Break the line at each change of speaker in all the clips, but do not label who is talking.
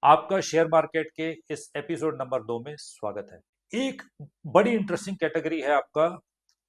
आपका share market के इस एपिसोड नंबर 2 में स्वागत है। एक बड़ी इंटरेस्टिंग कैटेगरी है आपका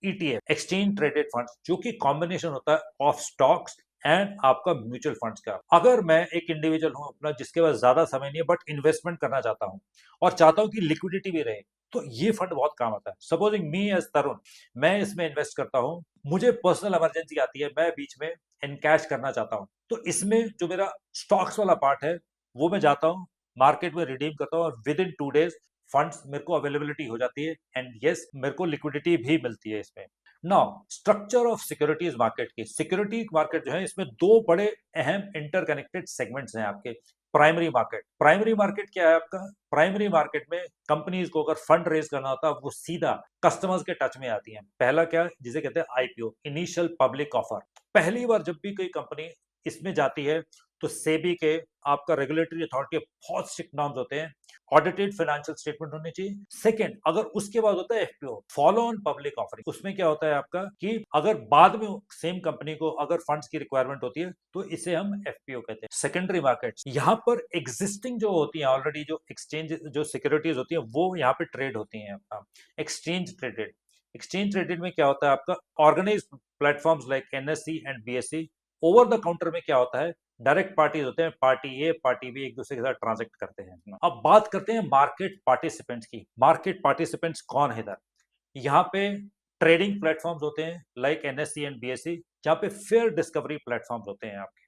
ईटीएफ, एक्सचेंज ट्रेडेड फंड्स, जो कि कॉम्बिनेशन होता है ऑफ स्टॉक्स एंड आपका म्यूचुअल फंड्स का। अगर मैं एक इंडिविजुअल हूं अपना जिसके पास ज्यादा समय नहीं है बट इन्वेस्टमेंट करना चाहता हूं और चाहता हूं कि लिक्विडिटी भी रहे, तो ये फंड बहुत काम आता है। सपोजिंग मी एज तरुण, मैं इसमें इन्वेस्ट करता हूं, मुझे पर्सनल इमरजेंसी आती है, मैं बीच में इनकैश करना चाहता हूं, तो इसमें जो मेरा स्टॉक्स वाला पार्ट है वो मैं जाता हूँ मार्केट में रिडीम करता हूँ और विद इन 2 डेज फंड्स मेरे को अवेलेबिलिटी हो जाती है एंड यस मेरे को लिक्विडिटी भी मिलती है इसमें। Now structure of securities market की, सिक्योरिटी मार्केट जो है इसमें दो बड़े अहम इंटरकनेक्टेड सेगमेंट्स हैं आपके। प्राइमरी मार्केट क्या है आपका? प्राइमरी मार्केट में कंपनीज को अगर फंड रेज करना होता है वो सीधा कस्टमर्स के टच में आती हैं। पहला क्या, जिसे कहते हैं आईपीओ, इनिशियल पब्लिक ऑफर। पहली बार जब भी कोई कंपनी इसमें जाती है तो सेबी के, आपका रेगुलेटरी अथॉरिटी, बहुत स्ट्रिक्ट नॉर्म्स होते हैं, ऑडिटेड फाइनेंशियल स्टेटमेंट होने चाहिए। सेकंड, अगर उसके बाद होता है FPO, follow on public offering. उसमें क्या होता है आपका कि अगर बाद में सेम कंपनी को अगर फंड्स की रिक्वायरमेंट होती है तो इसे हम एफपीओ कहते हैं। सेकेंडरी मार्केट्स, यहाँ पर एग्जिस्टिंग जो होती है ऑलरेडी जो एक्सचेंज जो सिक्योरिटीज होती है वो यहाँ पे ट्रेड होती है आपका एक्सचेंज ट्रेडेड। एक्सचेंज ट्रेडेड में क्या होता है आपका organise platforms like NSC and BSC. Over the counter में क्या होता है, डायरेक्ट पार्टीज होते हैं, पार्टी ए पार्टी बी एक दूसरे के साथ ट्रांजेक्ट करते हैं। अब बात करते हैं मार्केट पार्टिसिपेंट्स की। मार्केट पार्टिसिपेंट्स कौन है इधर? यहाँ पे ट्रेडिंग प्लेटफॉर्म्स होते हैं लाइक एनएससी एंड बीएससी, जहाँ पे फेयर डिस्कवरी प्लेटफॉर्म्स होते हैं आपके।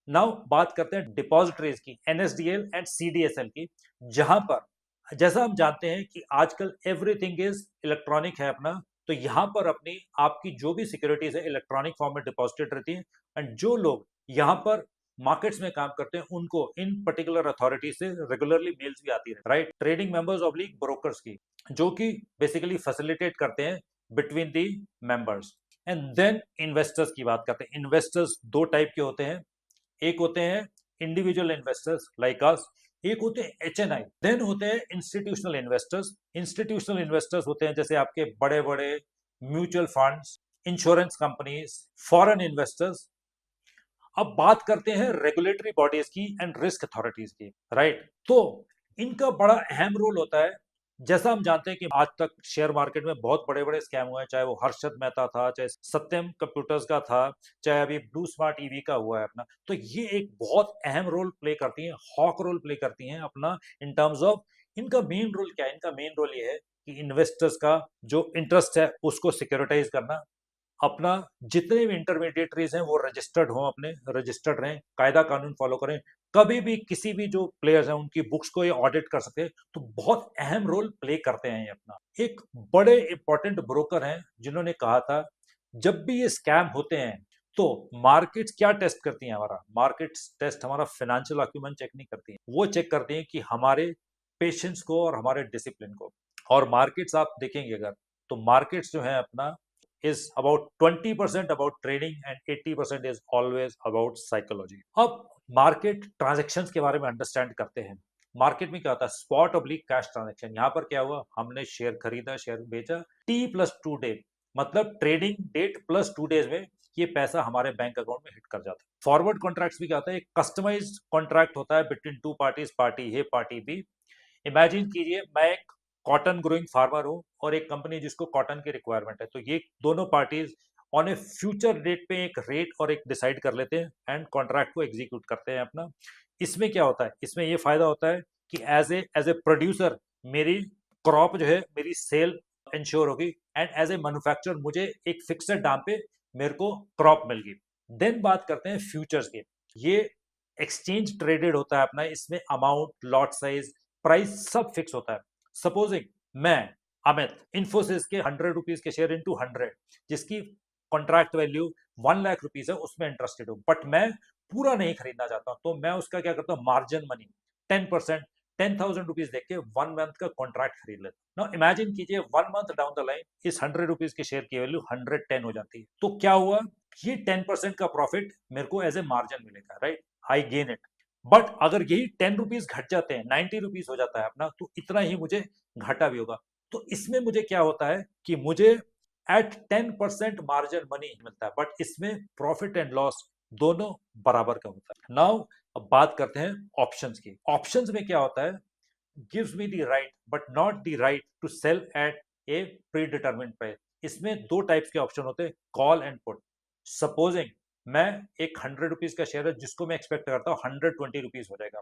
नाउ बात करते हैं डिपॉजिटरीज की, एनएसडीएल एंड सीडीएसएल की, जहां पर जैसा हम जानते हैं कि आजकल एवरीथिंग इज इलेक्ट्रॉनिक है अपना, तो यहां पर अपनी आपकी जो भी सिक्योरिटीज है इलेक्ट्रॉनिक फॉर्म में डिपॉजिटेड रहती है एंड जो लोग यहाँ पर मार्केट्स में काम करते हैं उनको इन पर्टिकुलर अथॉरिटी से रेगुलरली मेल्स भी आती है, right? Trading members oblique brokers की, जो कि बेसिकली फैसिलिटेट करते हैं between the members. And then investors की बात करते हैं। इन्वेस्टर्स दो टाइप के होते हैं, एक होते हैं इंडिविजुअल इन्वेस्टर्स लाइक अस, एक होते हैं एचएनआई, देन होते हैं इंस्टीट्यूशनल इन्वेस्टर्स। इंस्टीट्यूशनल इन्वेस्टर्स होते हैं जैसे आपके बड़े बड़े mutual funds, insurance companies, foreign investors. अब बात करते हैं रेगुलेटरी बॉडीज की एंड रिस्क अथॉरिटीज की, राइट? तो इनका बड़ा अहम रोल होता है। जैसा हम जानते हैं कि आज तक शेयर मार्केट में बहुत बड़े बड़े स्कैम हुए हैं, चाहे वो हर्षद मेहता था, चाहे सत्यम कंप्यूटर्स का था, चाहे अभी ब्लू स्मार्ट ईवी का हुआ है अपना। तो ये एक बहुत अहम रोल प्ले करती हैं, हॉक रोल प्ले करती हैं अपना इन टर्म्स ऑफ इनका मेन रोल क्या है। इनका मेन रोल ये है कि इन्वेस्टर्स का जो इंटरेस्ट है उसको सिक्योरिटाइज करना, अपना जितने भी इंटरमीडिएटरीज हैं वो रजिस्टर्ड हों, अपने रजिस्टर्ड रहें, कायदा कानून फॉलो करें। कभी भी किसी भी जो प्लेयर्स हैं उनकी बुक्स को ये ऑडिट कर सकते हैं, तो बहुत अहम रोल प्ले करते हैं ये अपना। एक बड़े इंपॉर्टेंट ब्रोकर हैं जिन्होंने कहा था जब भी ये स्कैम होते हैं तो मार्केट्स क्या टेस्ट करती हैं? हमारा मार्केट्स टेस्ट हमारा फाइनेंशियल अक्यूमेंट चेक नहीं करती हैं, वो चेक करती हैं कि हमारे पेशेंस को और हमारे डिसिप्लिन को। और मार्केट्स आप देखेंगे अगर, तो मार्केट्स जो है अपना is about 20% about trading and 80% is always about psychology. अब मार्केट ट्रांजैक्शंस के बारे में अंडरस्टैंड करते हैं। मार्केट में क्या होता है? Spot oblique cash transaction. यहाँ पर क्या हुआ, हमने शेयर खरीदा, शेयर बेचा, T+2 डे, मतलब ट्रेडिंग डेट प्लस 2 डेज में ये पैसा हमारे बैंक अकाउंट में हिट कर जाता है। फॉरवर्ड कॉन्ट्रैक्ट्स भी क्या होता है? एक कस्टमाइज्ड कॉन्ट्रैक्ट होता है बिटवीन टू पार्टीज, पार्टी ए पार्टी बी। इमेजिन कीजिए मैं एक कॉटन ग्रोइंग फार्मर हूं और एक कंपनी जिसको कॉटन की रिक्वायरमेंट है, तो ये दोनों parties on a future date पे एक रेट और एक डिसाइड कर लेते हैं एंड कॉन्ट्रैक्ट को एग्जीक्यूट करते हैं अपना। इसमें क्या होता है, इसमें ये फायदा होता है कि एज ए प्रोड्यूसर मेरी क्रॉप जो है मेरी सेल इंश्योर होगी एंड एज ए मैन्युफैक्चरर मुझे एक फिक्सड दाम पे मेरे को क्रॉप मिल गई। देन बात करते हैं फ्यूचर्स की। ये एक्सचेंज ट्रेडेड होता है अपना, इसमें अमाउंट, लॉट साइज, प्राइस सब फिक्स होता है। सपोजिंग मैं अमित इन्फोसिस के 100 रुपीज के शेयर इंटू 100, जिसकी कॉन्ट्रैक्ट वैल्यू 1 लाख रुपीज है, उसमें इंटरेस्टेड हूं, बट मैं पूरा नहीं खरीदना चाहता हूं, तो मैं उसका क्या करता हूं, मार्जिन मनी 10%, 10,000 रुपीज देख के 1 मंथ का कॉन्ट्रैक्ट खरीद लेता हूं। नाउ इमेजिन कीजिए 1 मंथ डाउन द लाइन इस 100 रुपीज के शेयर की वैल्यू 110 हो जाती है, तो क्या हुआ, ये 10% का प्रॉफिट मेरे को एज ए मार्जिन मिलेगा, right? I gain it. But अगर यही 10 रुपीज घट जाते हैं, 90 रुपीज हो जाता है अपना, तो इतना ही मुझे घाटा भी होगा। तो इसमें मुझे क्या होता है कि मुझे एट 10% मार्जिन मनी मिलता है, बट इसमें प्रॉफिट एंड लॉस दोनों बराबर का होता है। नाउ अब बात करते हैं ऑप्शंस की। ऑप्शंस में क्या होता है, gives me the right but not the right to sell at a predetermined price। इसमें दो टाइप्स के ऑप्शन होते हैं, कॉल एंड पुट। सपोजिंग मैं एक 100 रुपीज का शेयर है जिसको मैं एक्सपेक्ट करता हूँ 120 रुपीज हो जाएगा,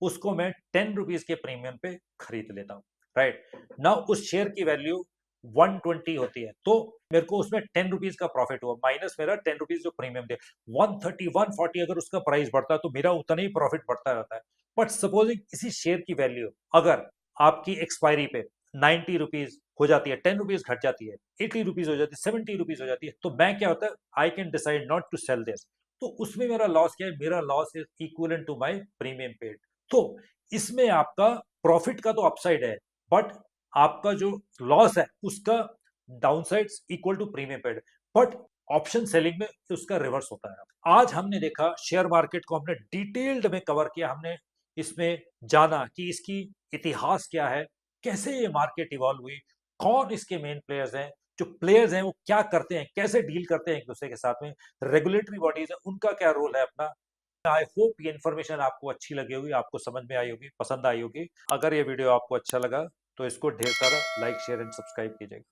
उसको मैं 10 रुपीज के प्रीमियम पे खरीद लेता हूँ, राइट। नाउ उस शेयर की वैल्यू 120 होती है, तो मेरे को उसमें 10 रुपीज का प्रॉफिट हुआ, माइनस मेरा 10 रुपीज जो प्रीमियम दे। 130 140 अगर उसका प्राइस बढ़ता है तो मेरा उतना ही प्रॉफिट बढ़ता रहता है। बट सपोजिंग इसी शेयर की वैल्यू अगर आपकी एक्सपायरी पे 90 रुपीज हो जाती है, 10 रुपीज घट जाती है, 80 रुपीज हो जाती है, 70 रुपीज हो जाती है, तो मैं क्या होता है, I can decide not to sell this. तो उसमें मेरा लॉस क्या है, मेरा loss is equal to my premium paid. तो इसमें आपका प्रॉफिट का तो अपसाइड है, बट आपका जो लॉस है उसका downside equal to premium paid. But option selling में उसका रिवर्स होता है। आज हमने देखा शेयर मार्केट को, हमने डिटेल्ड में कवर किया, हमने इसमें जाना कि इसकी इतिहास क्या है, कैसे ये मार्केट इवॉल्व हुई, कौन इसके मेन प्लेयर्स हैं, जो प्लेयर्स हैं वो क्या करते हैं, कैसे डील करते हैं एक दूसरे के साथ में, रेगुलेटरी बॉडीज है उनका क्या रोल है अपना। आई होप ये इन्फॉर्मेशन आपको अच्छी लगी होगी, आपको समझ में आई होगी, पसंद आई होगी। अगर ये वीडियो आपको अच्छा लगा तो इसको ढेर सारा लाइक शेयर एंड सब्सक्राइब कीजिएगा।